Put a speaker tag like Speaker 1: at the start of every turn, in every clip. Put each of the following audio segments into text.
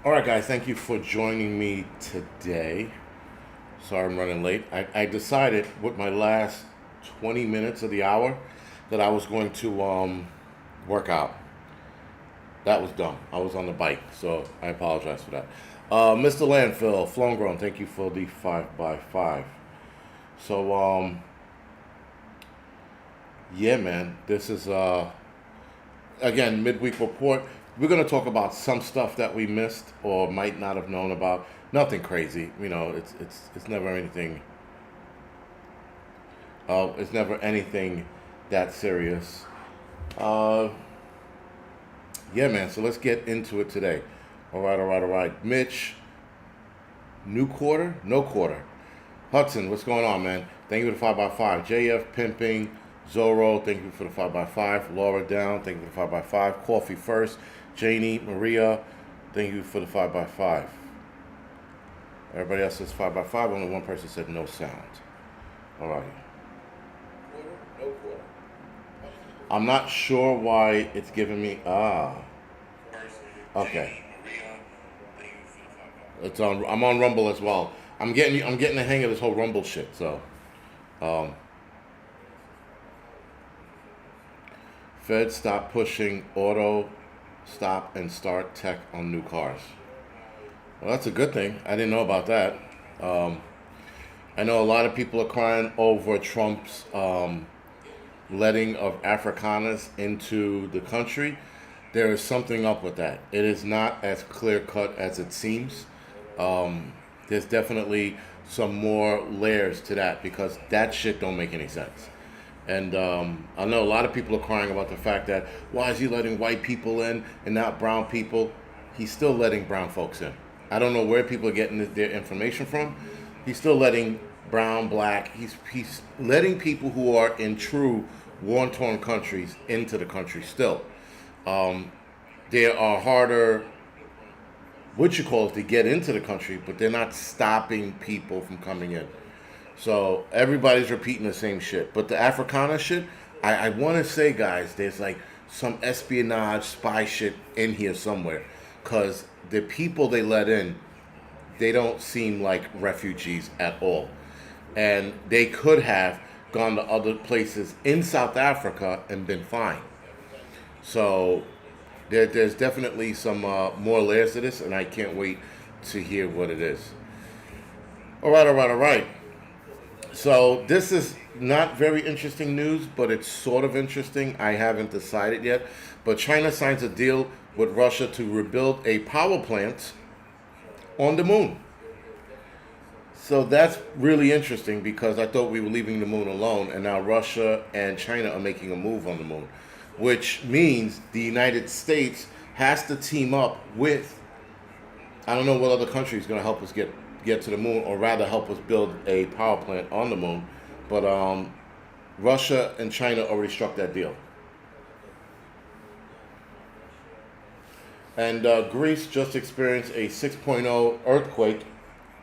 Speaker 1: All right, guys, thank you for joining me today. Sorry I'm running late. I decided with my last 20 minutes of the hour that I was going to work out. That was dumb. I was on the bike, so I apologize for that. Mr. Landfill, Flown Grown, thank you for the 5 by 5. So, yeah, man, this is, again, midweek report. We're going to talk about some stuff that we missed or might not have known about. Nothing crazy, it's never anything. It's never anything that serious. Uh, yeah, man. So let's get into it today. All right, all right, all right. Mitch, new quarter, no quarter. Hudson, what's going on, man? Thank you for the 5 by 5. JF Pimping, Zorro, thank you for the 5 by 5. Laura Down, thank you for the 5 by 5. Coffee First, Janie, Maria, thank you for the 5 by 5. Everybody else says 5 by 5. Only one person said no sound. All right. Quarter, no quarter. I'm not sure why it's giving me. Okay. It's on. I'm on Rumble as well. I'm getting the hang of this whole Rumble shit. So, um, Fed stop pushing auto stop and start tech on new cars. Well, that's a good thing. I didn't know about that. Um, I know a lot of people are crying over Trump's letting of Afrikaners into the country. There is something up with that. It is not as clear cut as it seems. There's definitely some more layers to that because that shit don't make any sense. And I know a lot of people are crying about the fact that why is he letting white people in and not brown people? He's still letting brown folks in. I don't know where people are getting their information from. He's still letting brown, black. He's letting people who are in true war-torn countries into the country still. There are harder, what you call it, to get into the country, but they're not stopping people from coming in. So everybody's repeating the same shit. But the Africana shit, I want to say, guys, there's like some espionage spy shit in here somewhere. Because the people they let in, they don't seem like refugees at all. And they could have gone to other places in South Africa and been fine. So there's definitely some more layers to this, and I can't wait to hear what it is. All right, all right, all right. So this is not very interesting news, but it's sort of interesting. I haven't decided yet. But China signs a deal with Russia to rebuild a power plant on the moon. So that's really interesting because I thought we were leaving the moon alone, and now Russia and China are making a move on the moon, which means the United States has to team up with, I don't know what other country is going to help us get to the moon, or rather help us build a power plant on the moon. But Russia and China already struck that deal. And Greece just experienced a 6.0 earthquake.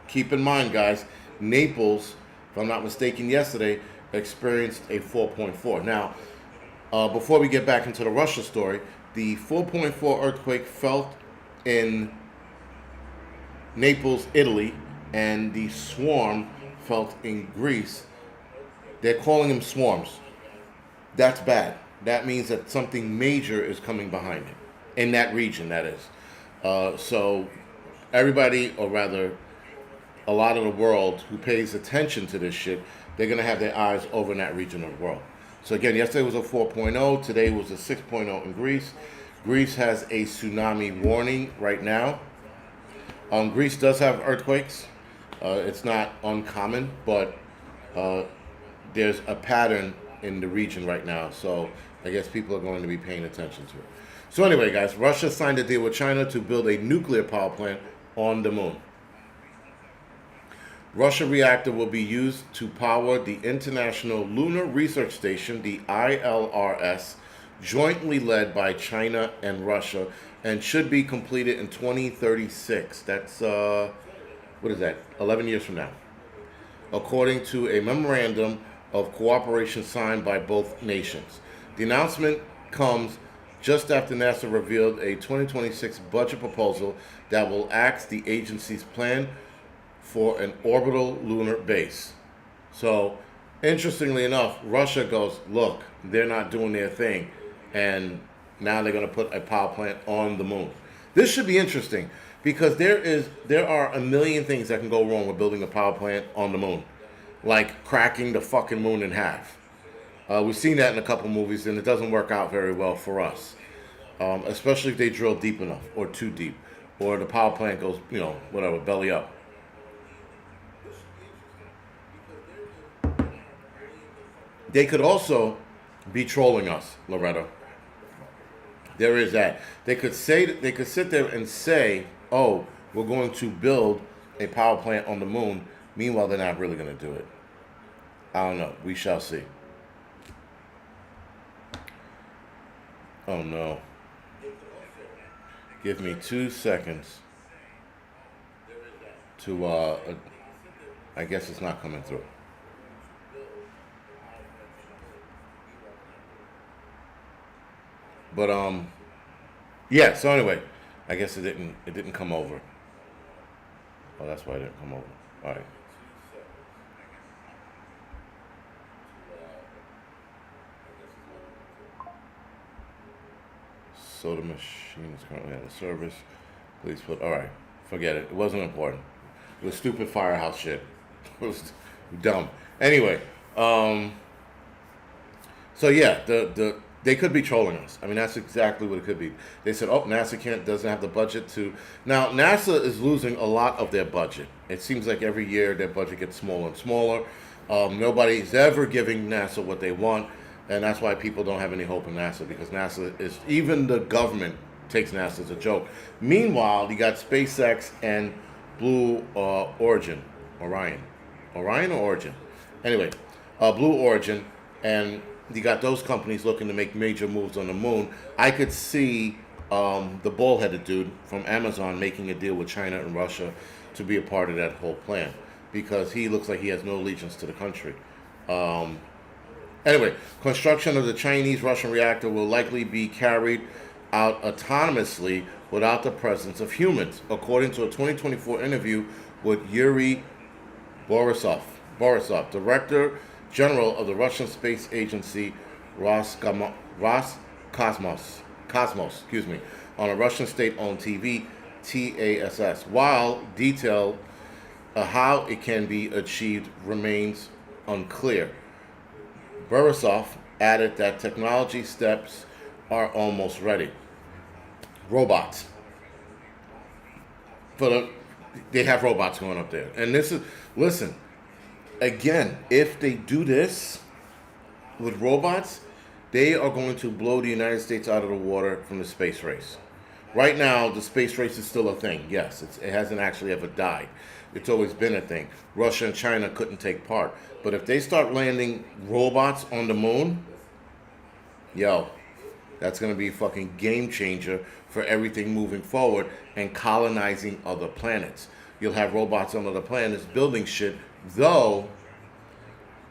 Speaker 1: Keep in mind, guys, Naples, if I'm not mistaken, yesterday experienced a 4.4. Now, before we get back into the Russia story, the 4.4 earthquake felt in Naples, Italy, and the swarm felt in Greece. They're calling them swarms. That's bad. That means that something major is coming behind it. In that region, that is. So everybody, or rather, a lot of the world who pays attention to this shit, they're going to have their eyes over in that region of the world. So again, yesterday was a 4.0. Today was a 6.0 in Greece. Greece has a tsunami warning right now. Greece does have earthquakes. It's not uncommon, but there's a pattern in the region right now. So I guess people are going to be paying attention to it. So anyway, guys, Russia signed a deal with China to build a nuclear power plant on the moon. Russia reactor will be used to power the International Lunar Research Station, the ILRS, jointly led by China and Russia, and should be completed in 2036. That's, what is that, 11 years from now, according to a memorandum of cooperation signed by both nations. The announcement comes just after NASA revealed a 2026 budget proposal that will axe the agency's plan for an orbital lunar base. So, interestingly enough, Russia goes, look, they're not doing their thing, and now they're going to put a power plant on the moon. This should be interesting because there are a million things that can go wrong with building a power plant on the moon, like cracking the fucking moon in half. We've seen that in a couple movies, and it doesn't work out very well for us, especially if they drill deep enough or too deep, or the power plant goes, whatever, belly up. They could also be trolling us, Loretta. There is that. They could sit there and say, "Oh, we're going to build a power plant on the moon." Meanwhile, they're not really going to do it. I don't know. We shall see. Oh no. Give me 2 seconds to I guess it's not coming through. But yeah, so anyway, I guess it didn't come over. Oh, that's why it didn't come over. All right. So the machine is currently out of service. Please put. All right, forget it. It wasn't important. It was stupid firehouse shit. It was dumb. Anyway, so yeah, they could be trolling us. I mean, that's exactly what it could be. They said, "Oh, NASA doesn't have the budget to." Now, NASA is losing a lot of their budget. It seems like every year their budget gets smaller and smaller. Nobody's ever giving NASA what they want. And that's why people don't have any hope in NASA, because NASA is, even the government takes NASA as a joke. Meanwhile, you got SpaceX and Blue Origin, Orion or Origin? Anyway, Blue Origin, and you got those companies looking to make major moves on the moon. I could see the bald-headed dude from Amazon making a deal with China and Russia to be a part of that whole plan, because he looks like he has no allegiance to the country. Anyway, construction of the Chinese-Russian reactor will likely be carried out autonomously without the presence of humans, according to a 2024 interview with Yuri Borisov, Director General of the Russian space agency Roscosmos, on a Russian state-owned TV, TASS. While detail how it can be achieved remains unclear. Borisov added that technology steps are almost ready. Robots. They have robots going up there. And listen, again, if they do this with robots, they are going to blow the United States out of the water from the space race. Right now, the space race is still a thing. Yes, it hasn't actually ever died. It's always been a thing. Russia and China couldn't take part. But if they start landing robots on the moon, that's going to be a fucking game changer for everything moving forward and colonizing other planets. You'll have robots on other planets building shit, though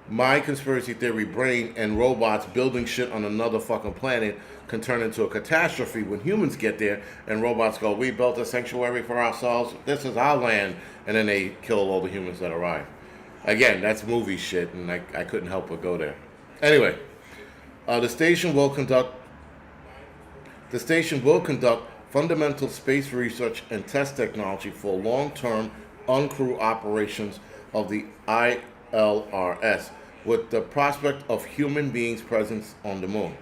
Speaker 1: my conspiracy theory brain and robots building shit on another fucking planet can turn into a catastrophe when humans get there and robots go, "We built a sanctuary for ourselves, this is our land," and then they kill all the humans that arrive. Again, that's movie shit, and I couldn't help but go there. Anyway, the station will conduct fundamental space research and test technology for long-term uncrewed operations of the ILRS, with the prospect of human beings' presence on the moon.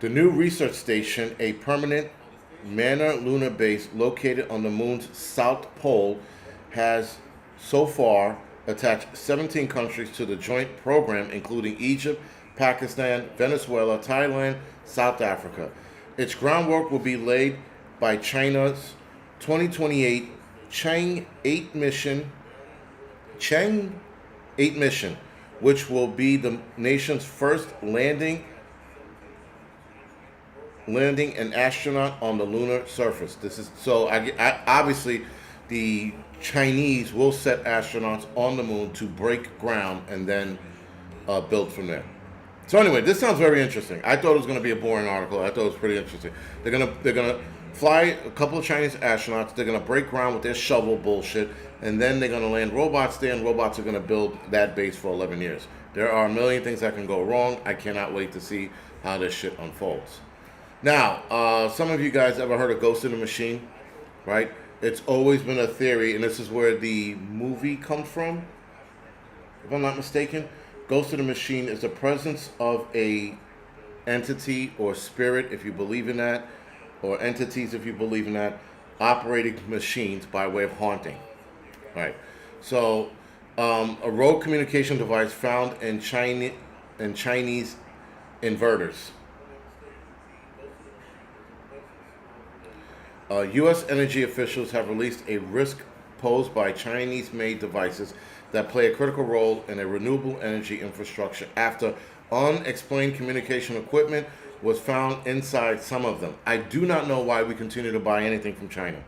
Speaker 1: The new research station, a permanent Manor lunar base located on the moon's south pole, has so far attached 17 countries to the joint program, including Egypt, Pakistan, Venezuela, Thailand, South Africa. Its groundwork will be laid by China's 2028 Chang'e 8 mission, which will be the nation's first landing an astronaut on the lunar surface. This is so. Obviously, the Chinese will set astronauts on the moon to break ground and then build from there. So anyway, this sounds very interesting. I thought it was going to be a boring article. I thought it was pretty interesting. They're gonna fly a couple of Chinese astronauts. They're gonna break ground with their shovel bullshit, and then they're gonna land robots there, and robots are gonna build that base for 11 years. There are a million things that can go wrong. I cannot wait to see how this shit unfolds. Now, some of you guys ever heard of Ghost in the Machine, right? It's always been a theory, and this is where the movie comes from, if I'm not mistaken. Ghost in the Machine is the presence of a entity or spirit, if you believe in that, or entities, if you believe in that, operating machines by way of haunting. Right. So, a rogue communication device found in Chinese inverters. U.S. energy officials have released a risk posed by Chinese-made devices that play a critical role in a renewable energy infrastructure after unexplained communication equipment was found inside some of them. I do not know why we continue to buy anything from China.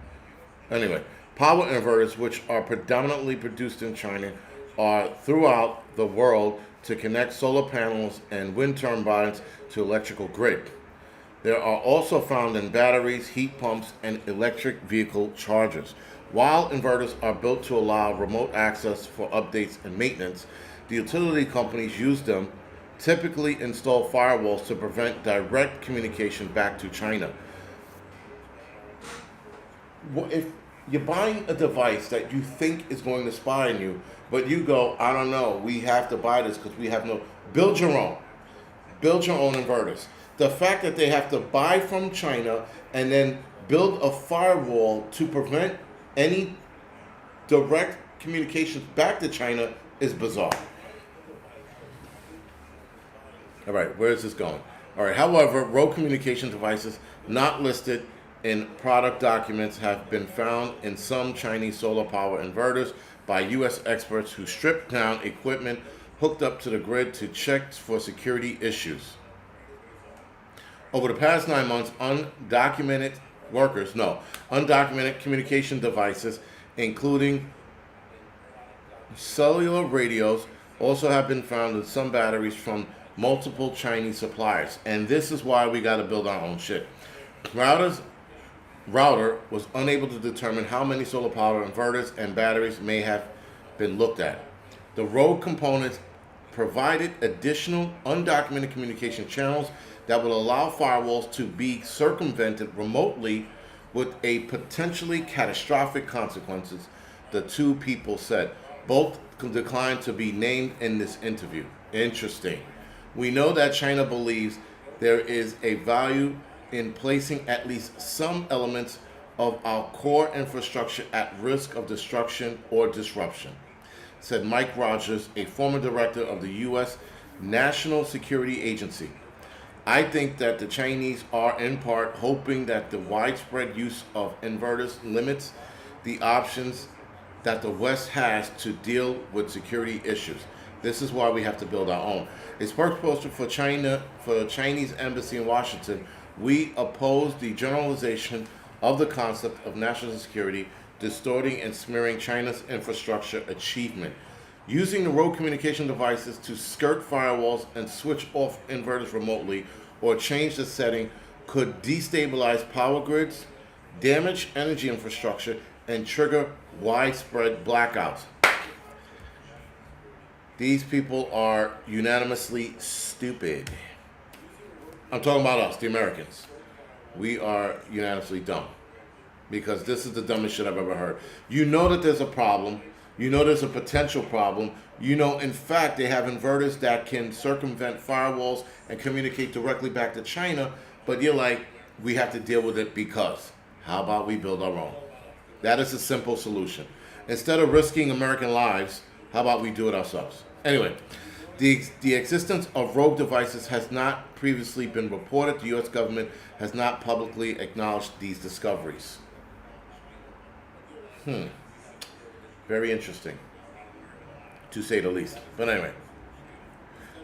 Speaker 1: Anyway, power inverters, which are predominantly produced in China, are throughout the world to connect solar panels and wind turbines to electrical grid. They are also found in batteries, heat pumps, and electric vehicle chargers. While inverters are built to allow remote access for updates and maintenance, the utility companies use them, typically install firewalls to prevent direct communication back to China. If you're buying a device that you think is going to spy on you, but you go, I don't know, we have to buy this because we have no... Build your own. Build your own inverters. The fact that they have to buy from China and then build a firewall to prevent any direct communications back to China is bizarre. All right, where is this going? All right, however, rogue communication devices not listed in product documents have been found in some Chinese solar power inverters by U.S. experts who stripped down equipment hooked up to the grid to check for security issues. Over the past 9 months, undocumented communication devices, including cellular radios, also have been found in some batteries from multiple Chinese suppliers. And this is why we got to build our own shit. Router was unable to determine how many solar power inverters and batteries may have been looked at. The rogue components provided additional undocumented communication channels that would allow firewalls to be circumvented remotely with a potentially catastrophic consequences, the two people said. Both declined to be named in this interview. Interesting. We know that China believes there is a value in placing at least some elements of our core infrastructure at risk of destruction or disruption, said Mike Rogers, a former director of the U.S. National Security Agency. I think that the Chinese are in part hoping that the widespread use of inverters limits the options that the West has to deal with security issues. This is why we have to build our own. A spokesperson for the Chinese embassy in Washington, we oppose the generalization of the concept of national security, distorting and smearing China's infrastructure achievement. Using the rogue communication devices to skirt firewalls and switch off inverters remotely or change the setting could destabilize power grids, damage energy infrastructure, and trigger widespread blackouts. These people are unanimously stupid. I'm talking about us, the Americans. We are unanimously dumb because this is the dumbest shit I've ever heard. You know that there's a problem. You know there's a potential problem. You know, in fact, they have inverters that can circumvent firewalls and communicate directly back to China, but you're like, we have to deal with it because. How about we build our own? That is a simple solution. Instead of risking American lives, how about we do it ourselves? Anyway, the existence of rogue devices has not previously been reported. The U.S. government has not publicly acknowledged these discoveries. Very interesting, to say the least. But anyway.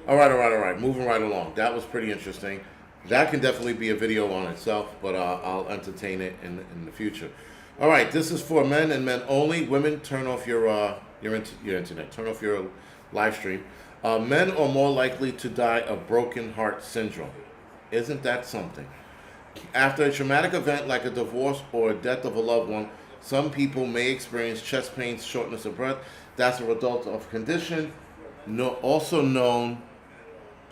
Speaker 1: All right. Moving right along. That was pretty interesting. That can definitely be a video on itself, but I'll entertain it in the future. All right, this is for men and men only. Women, turn off your internet. Turn off your live stream. Men are more likely to die of broken heart syndrome. Isn't that something? After a traumatic event like a divorce or a death of a loved one, some people may experience chest pains, shortness of breath. That's a result of a condition also known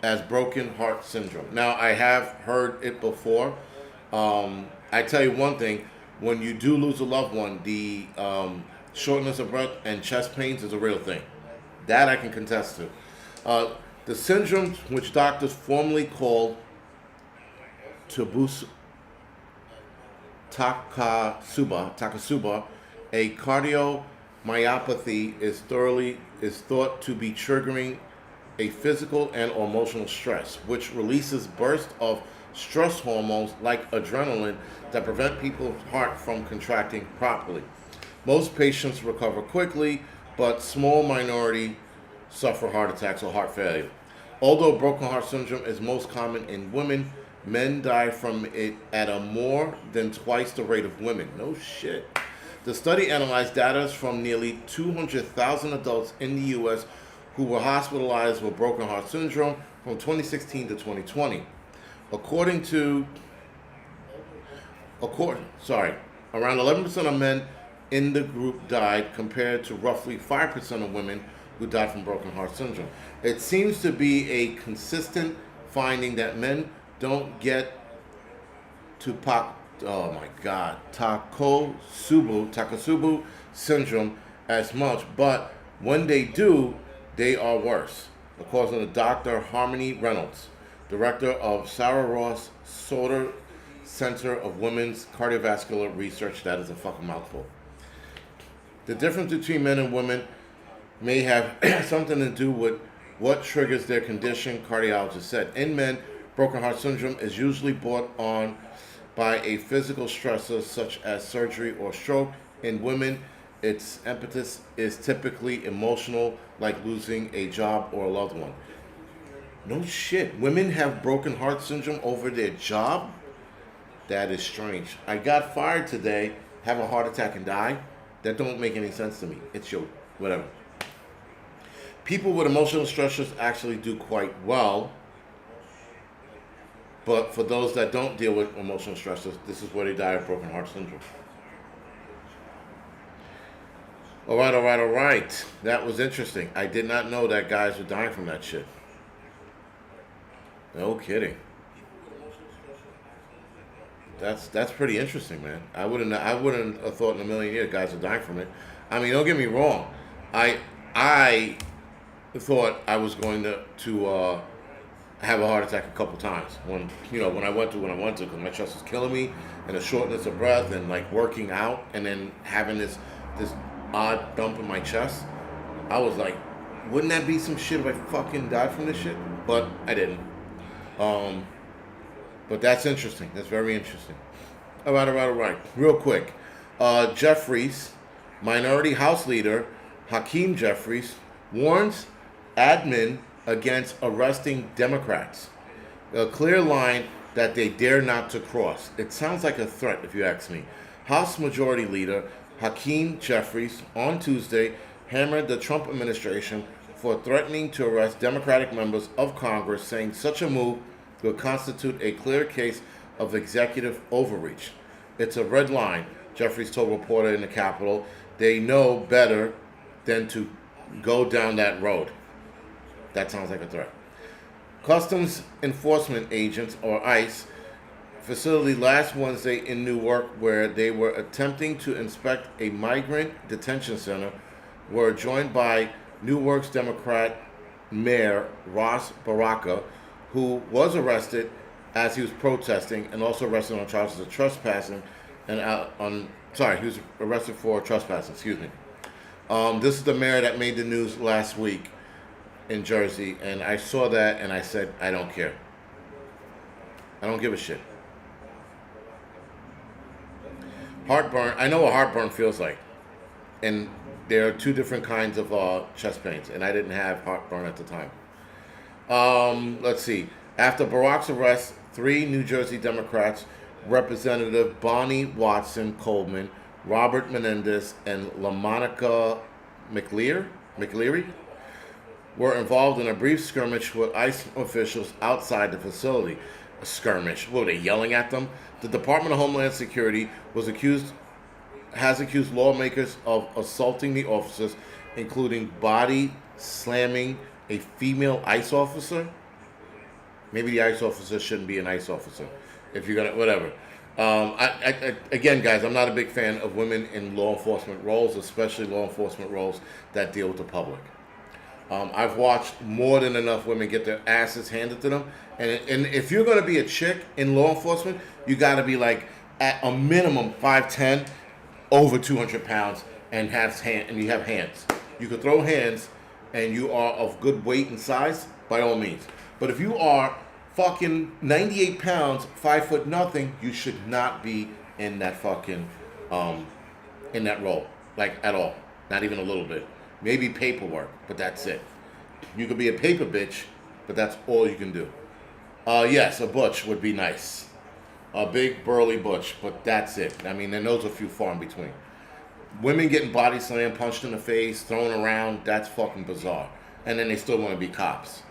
Speaker 1: as broken heart syndrome. Now, I have heard it before. I tell you one thing: when you do lose a loved one, the shortness of breath and chest pains is a real thing. That I can contest to. The syndrome, which doctors formerly called Takasuba, a cardiomyopathy, is thought to be triggering a physical and emotional stress, which releases bursts of stress hormones like adrenaline that prevent people's heart from contracting properly. Most patients recover quickly, but small minority suffer heart attacks or heart failure. Although broken heart syndrome is most common in women, men die from it at a more than twice the rate of women. No shit. The study analyzed data from nearly 200,000 adults in the U.S. who were hospitalized with broken heart syndrome from 2016 to 2020. Around 11% of men in the group died compared to roughly 5% of women who died from broken heart syndrome. It seems to be a consistent finding that men don't get Takasubu syndrome as much, but when they do, they are worse, according to Dr. Harmony Reynolds, director of Sarah Ross Sauter Center of Women's Cardiovascular Research. That is a fucking mouthful. The difference between men and women may have something to do with what triggers their condition, cardiologist said. In men, broken heart syndrome is usually brought on by a physical stressor such as surgery or stroke. In women, its impetus is typically emotional, like losing a job or a loved one. No shit. Women have broken heart syndrome over their job? That is strange. I got fired today, have a heart attack and die. That don't make any sense to me. It's your whatever. People with emotional stressors actually do quite well. But for those that don't deal with emotional stressors, this is where they die of broken heart syndrome. All right. That was interesting. I did not know that guys were dying from that shit. No kidding. That's pretty interesting, man. I wouldn't have thought in a million years guys would die from it. I mean, don't get me wrong. I thought I was going to have a heart attack a couple times when I went to because my chest was killing me and the shortness of breath and like working out and then having this odd dump in my chest. I was like, wouldn't that be some shit if I fucking died from this shit? But I didn't. But that's interesting. That's very interesting. All right. Real quick. Jeffries, Minority House Leader Hakeem Jeffries, warns admin against arresting Democrats. A clear line that they dare not to cross. It sounds like a threat, if you ask me. House Majority Leader Hakeem Jeffries on Tuesday hammered the Trump administration for threatening to arrest Democratic members of Congress, saying such a move will constitute a clear case of executive overreach. It's a red line, Jeffries told a reporter in the Capitol. They know better than to go down that road. That sounds like a threat. Customs Enforcement Agents, or ICE, facility last Wednesday in Newark, where they were attempting to inspect a migrant detention center, were joined by Newark's Democrat Mayor Ras Baraka, who was arrested as he was protesting and also arrested on charges of trespassing he was arrested for trespassing, this is the mayor that made the news last week in Jersey, and I saw that and I said, I don't care. I don't give a shit. Heartburn, I know what heartburn feels like. And there are two different kinds of chest pains, and I didn't have heartburn at the time. Let's see. After Barack's arrest, 3 New Jersey Democrats, Representative Bonnie Watson Coleman, Robert Menendez, and LaMonica McLeary, were involved in a brief skirmish with ICE officials outside the facility. A skirmish. What, were they yelling at them? The Department of Homeland Security has accused lawmakers of assaulting the officers, including body slamming a female ICE officer. Maybe the ICE officer shouldn't be an ICE officer. If you're gonna, whatever. Again, guys, I'm not a big fan of women in law enforcement roles, especially law enforcement roles that deal with the public. I've watched more than enough women get their asses handed to them, and if you're gonna be a chick in law enforcement, you got to be like at a minimum 5'10", over 200 pounds, and you have hands. You can throw hands, and you are of good weight and size, by all means. But if you are fucking 98 pounds, 5 foot nothing, you should not be in that fucking, in that role. Like, at all. Not even a little bit. Maybe paperwork, but that's it. You could be a paper bitch, but that's all you can do. Yes, a butch would be nice. A big, burly butch, but that's it. I mean, and those are few far in between. Women getting body slammed, punched in the face, thrown around, that's fucking bizarre. And then they still want to be cops.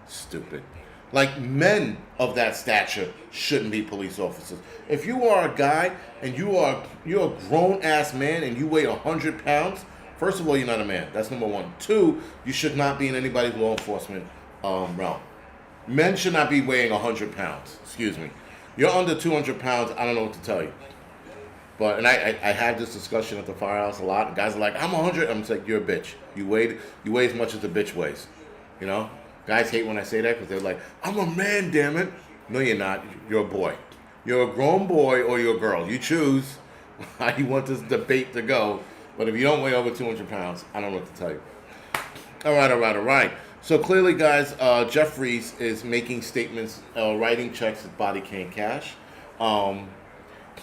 Speaker 1: Stupid. Like, men of that stature shouldn't be police officers. If you are a guy and you're a grown-ass man and you weigh 100 pounds, first of all, you're not a man. That's number one. Two, you should not be in anybody's law enforcement realm. Men should not be weighing 100 pounds. Excuse me. You're under 200 pounds, I don't know what to tell you. But, and I had this discussion at the firehouse a lot. Guys are like, I'm 100. I'm just like, you're a bitch. You weigh as much as the bitch weighs. You know? Guys hate when I say that because they're like, I'm a man, damn it. No, you're not. You're a boy. You're a grown boy or you're a girl. You choose how you want this debate to go. But if you don't weigh over 200 pounds, I don't know what to tell you. All right. So clearly, guys, Jeffries is making statements, writing checks that body can't cash.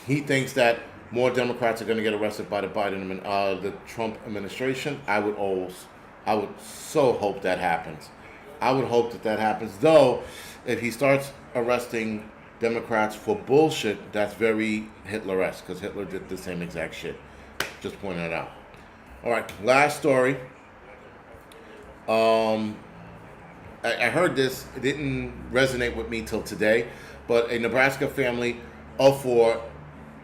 Speaker 1: He thinks that more Democrats are going to get arrested by the Trump administration. I would so hope that happens. I would hope that happens. Though, if he starts arresting Democrats for bullshit, that's very Hitler-esque, because Hitler did the same exact shit. Just pointing it out. All right, last story. I heard this. It didn't resonate with me till today, but a Nebraska family of four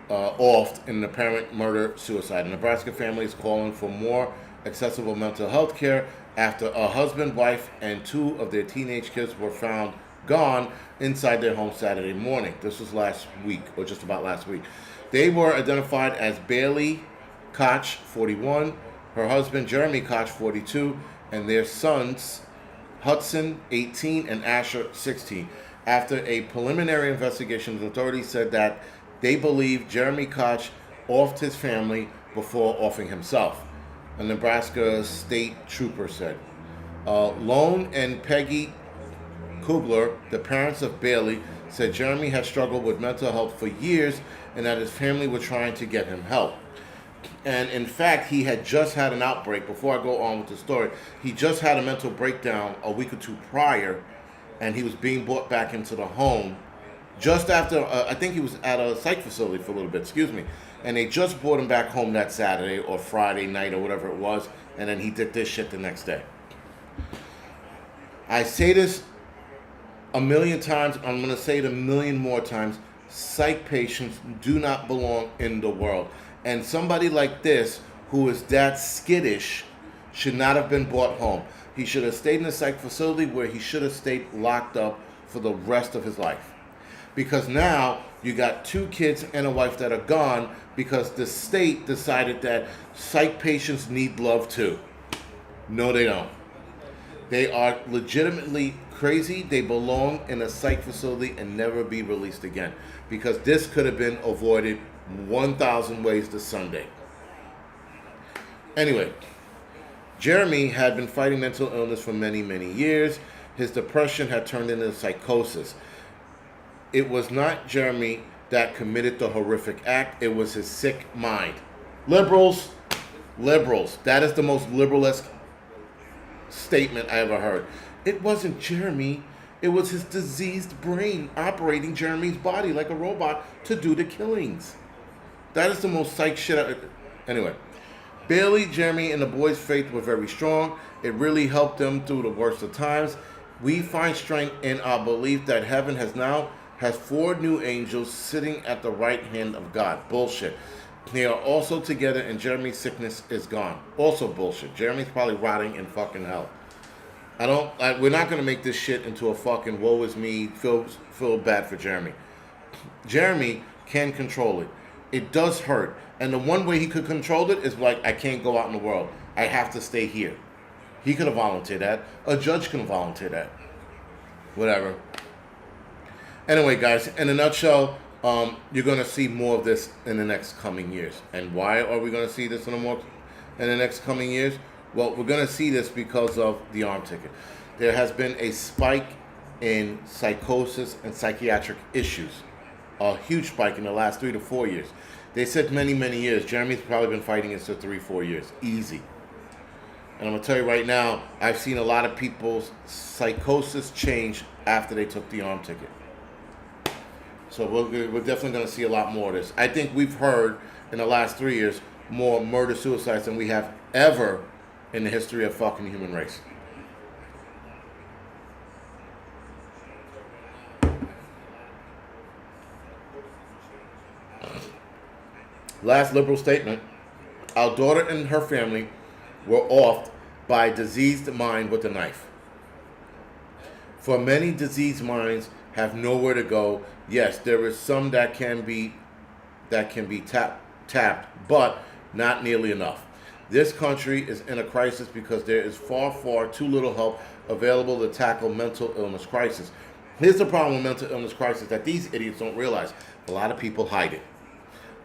Speaker 1: offed in an apparent murder-suicide. A Nebraska family is calling for more accessible mental health care after a husband, wife, and two of their teenage kids were found gone inside their home Saturday morning. This was last week, or just about last week. They were identified as Bailey Koch, 41, her husband, Jeremy Koch, 42, and their sons, Hudson, 18, and Asher, 16. After a preliminary investigation, the authorities said that they believe Jeremy Koch offed his family before offing himself, a Nebraska state trooper said. Lone and Peggy Kubler, the parents of Bailey, said Jeremy had struggled with mental health for years and that his family were trying to get him help. And in fact, he had just had an outbreak. Before I go on with the story, he just had a mental breakdown a week or two prior, and he was being brought back into the home just after, I think he was at a psych facility for a little bit, and they just brought him back home that Saturday or Friday night or whatever it was, and then he did this shit the next day. I say this a million times, I'm going to say it a million more times. Psych patients do not belong in the world. And somebody like this, who is that skittish, should not have been brought home. He should have stayed in a psych facility where he should have stayed locked up for the rest of his life. Because now you got two kids and a wife that are gone because the state decided that psych patients need love too. No, they don't. They are legitimately crazy. They belong in a psych facility and never be released again. Because this could have been avoided 1,000 ways to Sunday. Anyway, Jeremy had been fighting mental illness for many, many years. His depression had turned into psychosis. It was not Jeremy that committed the horrific act. It was his sick mind. Liberals. That is the most liberal-esque statement I ever heard. It wasn't Jeremy. It was his diseased brain operating Jeremy's body like a robot to do the killings. That is the most psych shit. Anyway, Bailey, Jeremy, and the boys' faith were very strong. It really helped them through the worst of times. We find strength in our belief that heaven has 4 new angels sitting at the right hand of God. Bullshit. They are also together and Jeremy's sickness is gone. Also bullshit. Jeremy's probably rotting in fucking hell. We're not going to make this shit into a fucking woe is me, feel bad for Jeremy. Jeremy can control it. It does hurt. And the one way he could control it is like, I can't go out in the world. I have to stay here. He could have volunteered that. A judge could have volunteered that. Whatever. Anyway, guys, in a nutshell, you're going to see more of this in the next coming years. And why are we going to see this in the next coming years? Well, we're going to see this because of the arm ticket. There has been a spike in psychosis and psychiatric issues. A huge spike in the last 3 to 4 years. They said many, many years. Jeremy's probably been fighting this for 3-4 years. Easy. And I'm going to tell you right now, I've seen a lot of people's psychosis change after they took the arm ticket. So we're definitely going to see a lot more of this. I think we've heard in the last 3 years more murder-suicides than we have ever in the history of fucking human race. Last liberal statement. Our daughter and her family were offed by a diseased mind with a knife. For many diseased minds have nowhere to go. Yes, there is some that can be tapped, but not nearly enough. This country is in a crisis because there is far, far too little help available to tackle mental illness crisis. Here's the problem with mental illness crisis that these idiots don't realize. A lot of people hide it.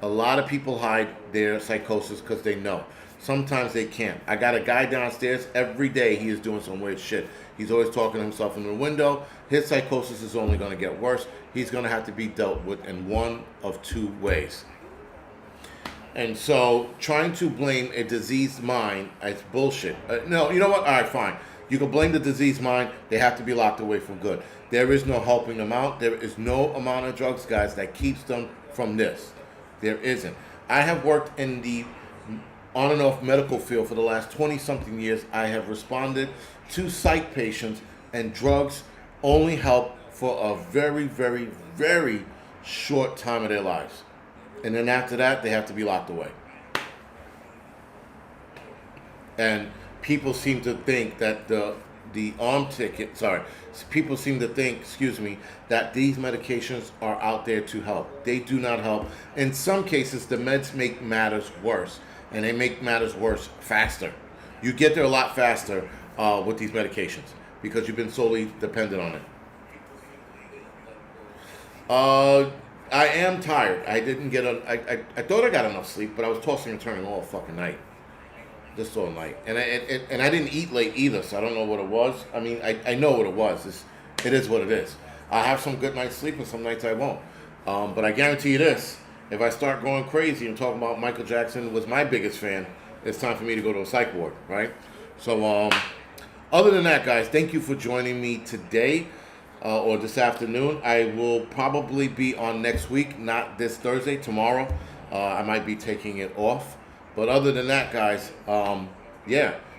Speaker 1: A lot of people hide their psychosis because they know. Sometimes they can't. I got a guy downstairs, every day he is doing some weird shit. He's always talking to himself in the window. His psychosis is only going to get worse. He's going to have to be dealt with in one of 2 ways. And so trying to blame a diseased mind is bullshit. No, you know what? All right, fine. You can blame the diseased mind. They have to be locked away for good. There is no helping them out. There is no amount of drugs, guys, that keeps them from this. There isn't. I have worked in the on and off medical field for the last 20-something years. I have responded to psych patients, and drugs only help for a very, very, very short time of their lives. And then after that, they have to be locked away. And people seem to think that people seem to think, that these medications are out there to help. They do not help. In some cases, the meds make matters worse, and they make matters worse faster. You get there a lot faster with these medications because you've been solely dependent on it. I am tired. I didn't get I thought I got enough sleep, but I was tossing and turning all fucking night. Just all night. And I didn't eat late either, so I don't know what it was. I mean, I know what it was. It is what it is. I have some good night's sleep and some nights I won't. But I guarantee you this, if I start going crazy and talking about Michael Jackson was my biggest fan, it's time for me to go to a psych ward, right? So, other than that, guys, thank you for joining me today. Or this afternoon. I will probably be on next week, not this Thursday, tomorrow. I might be taking it off. But other than that, guys,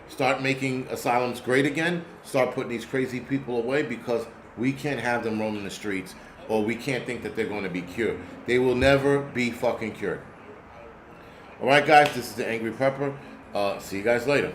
Speaker 1: start making asylums great again. Start putting these crazy people away because we can't have them roaming the streets, or we can't think that they're going to be cured. They will never be fucking cured. All right, guys, this is the Angry Prepper. See you guys later.